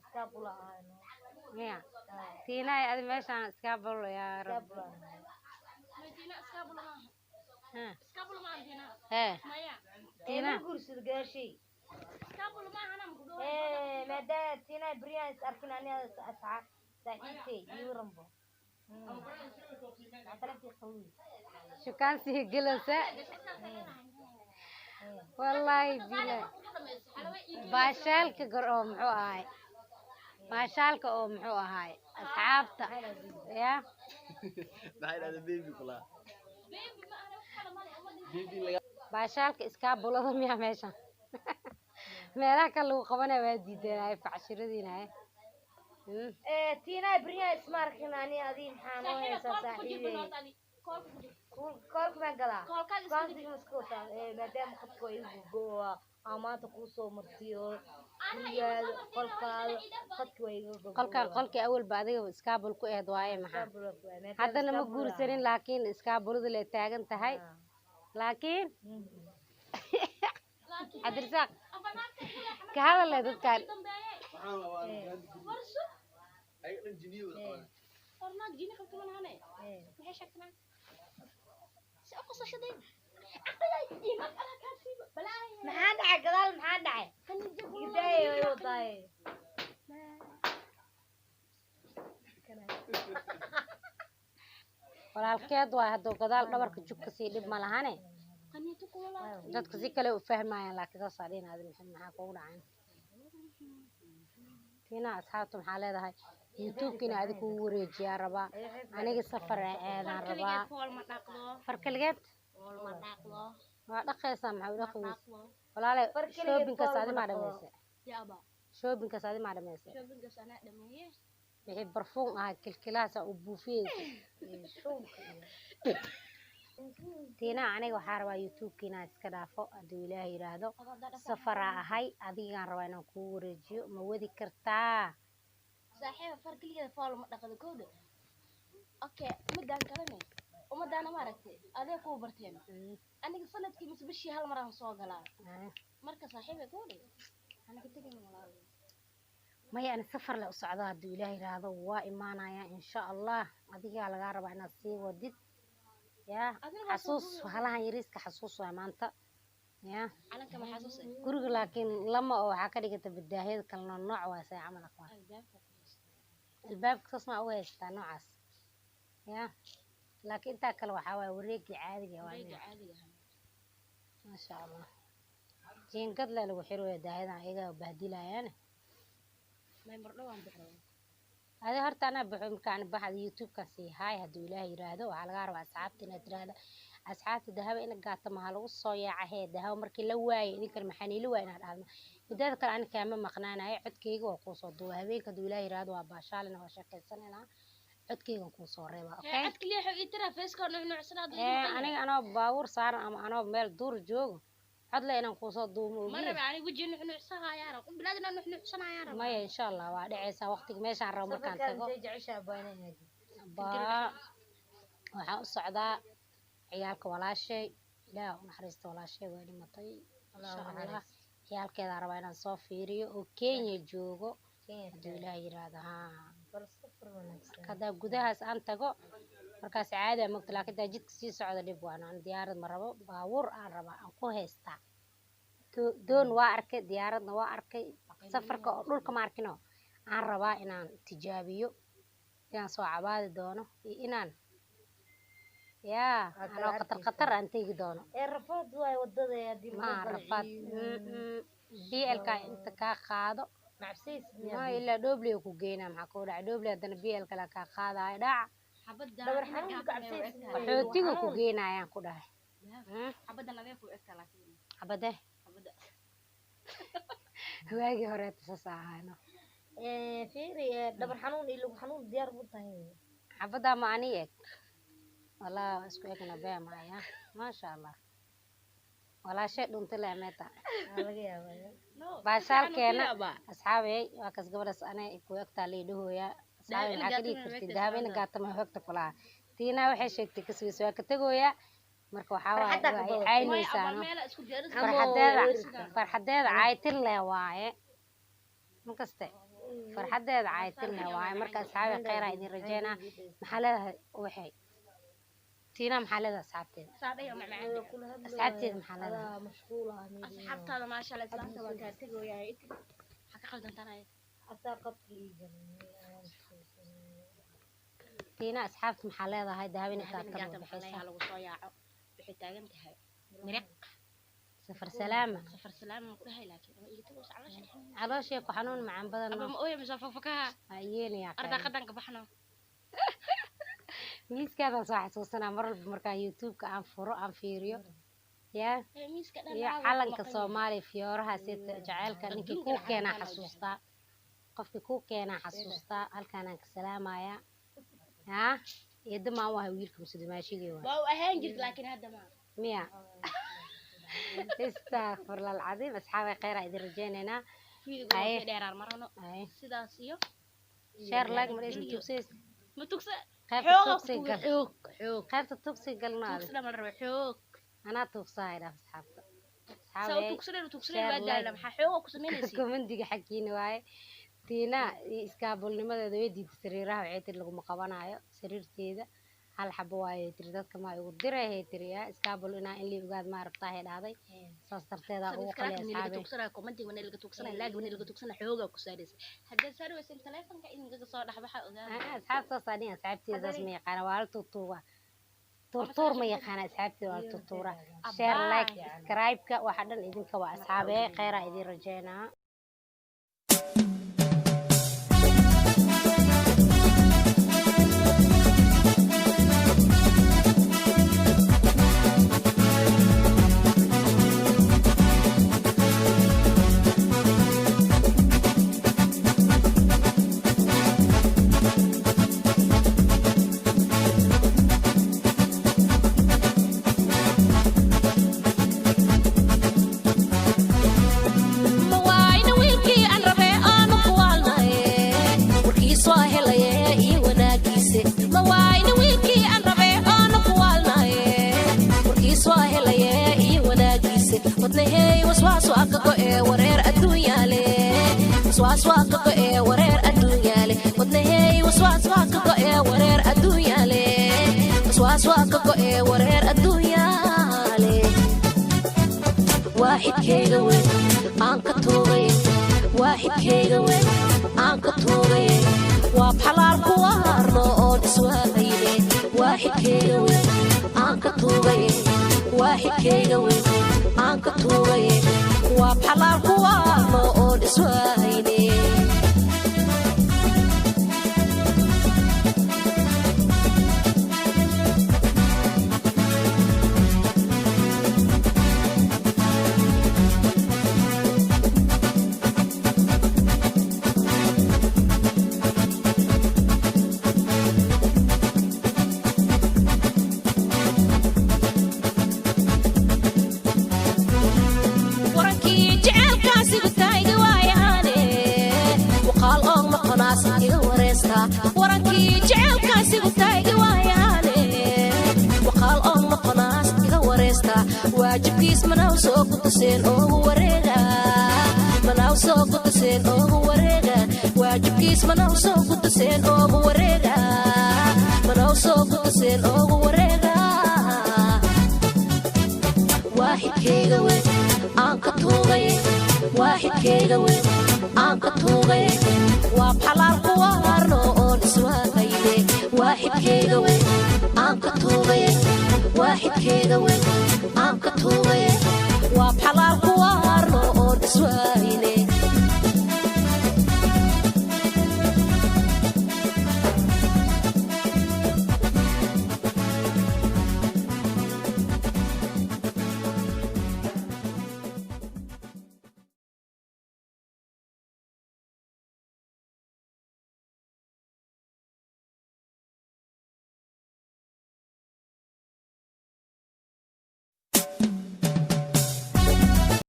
scapula ahayno miya Tina adi meeshaan iskaabul yaa rab scapula Tina scapula ma scapula ma Tina maya Tina guursid gaashay scapula ma hanam ku dhow maada Tina Brian arkin ani asxaab saaxiibtay yurambo shukaansi gelasa wallahi bila baashaalka gar oo muxuu ahay baashaalka oo muxuu ahay asxaabta ya maxay dhahday baby kula baashaalka iskaabulada miya meeshan meelaha kale lagu qabanaya waa diidanay facshiradiina Tina Brian ismarkin ani adi maxaan oo haysaa saaxiibay koolka ma gala koolka maskota maadaama qadku ay go'o amaanta ku soo martiyo gurigaada qolkaada qadku ay qolkii awal ba adiga iskaabul ku eed waaye maxaa haddana ma guursanin laakiin iskaabulada la taagan tahay laakiin Cabdirasaaq ka hadal leh dadkaan ay dhan jiniyo orna jini qabto ma hane maxay shaqnaa si ugu soo shaday aqlay ima kala ka si balaa maxaa dhacay gadaal maxaa dhacay gidaay way wadaay walaalkeed waa hadduu gadaal dhabarka jug ka sii dhib ma lahane qaniito kula dadka si kale u fahmayaan laakiin saas adin aad maxaa kugu dhacan Tina asxaabtu maxaa leedahay YouTube-kina adiga ku wareejiyaa rabaa aniga safar aadaan rabaa fool ma dhaqdo farkaligeed fool ma dhaqdo waa dhaqaysaa maxaa u dhaqaysaa walaale shopping-kaas adi ma dhameysay yaaba shopping-kaas adi ma dhameysay shopping-kaas ana dhameeyay wixii barfuun ah kilkilaas u buufiyay Tina aniga waxaa rabaa YouTube-kina iska dhaafo hadduu Ilaahay yiraahdo safar ahay adigaan rabaa inaan ku wareejiyo ma wadi kartaa saaxiib farkaligeed fool ma dhaqdo kowda okay midaan kalene umadana ma aragtay adee ku barteen aniga sanadkii mise bishii hal mar aan soo galaa marka saaxiib kowda aniga tagay walaal maya aan safar la u socdo hadduu Ilaahay yiraahdo waa imaanaya insha Allah adiga laga rabaa inaad sii wadid ya xasuus halahan yariiska xasuus waa maanta ya calanka ma xasuus guriga laakiin lama oo waxa ka dhigata badaahiyada kala nooc waa say camal aqoon albaabka saas ma u haystaa noocaas ya laakiin inta kale waxa waa wareegi caadiga waa ma sha Allah jiingad la lagu xiro daahidan ayaga bahdilayaan member dhawaan bixin هذا هرتنا بحوم كان بحد يوتيوب كسي هاي هدو إله يرادو وعلى غار أصحابتي نترادا أصحابتي ذهب إنك قاعد مهلو الصياع هاد ذهب مركي لواي إنك المحني لواي نهار بدأ ذكر أنا كمان مقنعنا هاي عد كيجو وقوس الضوء هذيك هدو إله يرادو وباشالنا وشكل سنة عد كيجو وقوس الربا أوكي عد كليه حق ترى فيس كارن إحنا عسنا أنا باور صار أنا بمل دور جوج عد لنا نقوس الضوء مرة يعني وجهنا إحنا عسنا يا رب بلادنا إحنا عسنا يا رب ما إن شاء الله وعد عيسى وقتك ماشي على رمى كان تقول با waxaan u socdaa ciyaalka walaashay ilaa naxariista walaashay waa dhimatay insha Allah ciyaalkeeda rabaa inaan soo fiiriyo oo Kenya joogo hadii Ilaahay yiraahdo kada gudahaas aan tago markaas caadi ah magta laakiin jidka sii socda dib waan aan diyaarad ma rabo baabuur aan rabaa aan ku haystaa doon waa arkay diyaaradna waa arkay safarka oo dhulka ma arkino aan rabaa inaan tijaabiyo inaan soo cabaadi doono inaan يا أنا قطر أنتي دونه. رفض ودده دي ما رفض. BL أنت كاخذ. معسيس. ما إلا دوبلي وكوجينا معقولة دوبلي هذا BL كلا كاخذ هاي دع. دور حنون كعسيس. حوتي وكوجينا يا كده. أبدا لا يفوق أكلا. أبدا. أبدا. واجي هرت ساعة. فيري دور حنون إلو حنون ديار بطهين. أبدا معنيك. والله اسكويكنا بيع معايا ما شاء الله ولا شيء دون طلع متى باشال كنا أصحابي وكاس قبل أنا كويكتا لي له يا أصحابي حكيت كرتي ذهب إن قاعد ما وقت كلها تينا وحش تكسوي سوا كتجو يا مركو حوا عيني سانو فرحداد عايت الله واعي مكستة farxadeeda caytilna waay marka asxaabi khayr ay idin rajeena maxaa leedahay waxay tiina maxaa leedahay asxaabteeda saadhayo macmacaan asxaabteeda maxaa leedahay mashquul ah asxaabtaada maasha Allah islaanta waa ka tagayay waxa ka qaldantanay ataa qabkiiga tiina asxaabta maxaa leedahay daawin ka bixisa lagu soo yaaco wixii taagan tahay miriq safar salaama ku hay laakiin ama iga tago calooshay ku xanuun macaan badan ama ooyo masafafakaha ayeen yaa arda qadanka baxno miiskaada soo xasuusanaa mar walba markaa youtube-ka aan furo aan fiiriyo yaa miiska dhan iyo calanka Soomaaliya fiyooraha sida jaceelka ninkii ku keenaa xasuustaa qofkii ku keenaa xasuustaa halkaan aan ka salaamaya ها يدمع وها ويلكم سدماشيغي وا باو اهان جرت لكن هذا ما ميا استغفر الله العظيم اصحابي خير ايدin rajeynayna ay dheerar marano sidaas iyo share like mar isku tugseys ma tugse qaybta tugsi galnaad tugsi ma rabo xoog ana tugsaayda asxaabta tugsi waa daala maxaa xoog ku sameynaysaa komandiga xaqiina waay tiina iskaabulnimadeeda way diiday sariiraha waxay tir lagu maqabanayo sariirteeda hal xabo waay tir dadka ma ugu diray tiriya iskaabul ina in lii ugaad ma aragtaa hay dhaaday saas tarteeda ugu qalay asxaabe tugsanaa komandiga wana laga tugsanaa laag wana laga tugsanaa xooga ku saaraysa hadda saaraysan telefonka in laga soo dhaxbaxa ogaa asxaabta saadin asxaabteedaas ma yaqaan waa tuutuuga turtuur ma yaqaan asxaabteeda waa tuutuura share like subscribe ka waxa dhan idinka waa asxaabe khayr ay idin rajeynaa واحد كيغوي aan ka toogay واحد كيغوي aan ka toogay waa xalaal ku waarno oo iswaaqayne واحد كيغوي aan ka toogay واحد كيغوي aan ka toogay waa xalaal ku waarno oo iswaaqayne warankii jecelkaasi u taagi waayaane waqaal oo noqonaas iga wareesta waajibkiis manaw soo gutaseen oogu wareega manaw soo gutaseen oogu wareega waajibkiis manaw soo gutaseen oogu wareega manaw soo gutaseen oogu wareega waaxidkayga weyn aan ka tuugay waaxidkayga weyn aan ka tuugay waa xalaal ku waarno oon iswaaqayne waaxidkayga weyn aan ka tuugay waaxidkayga weyn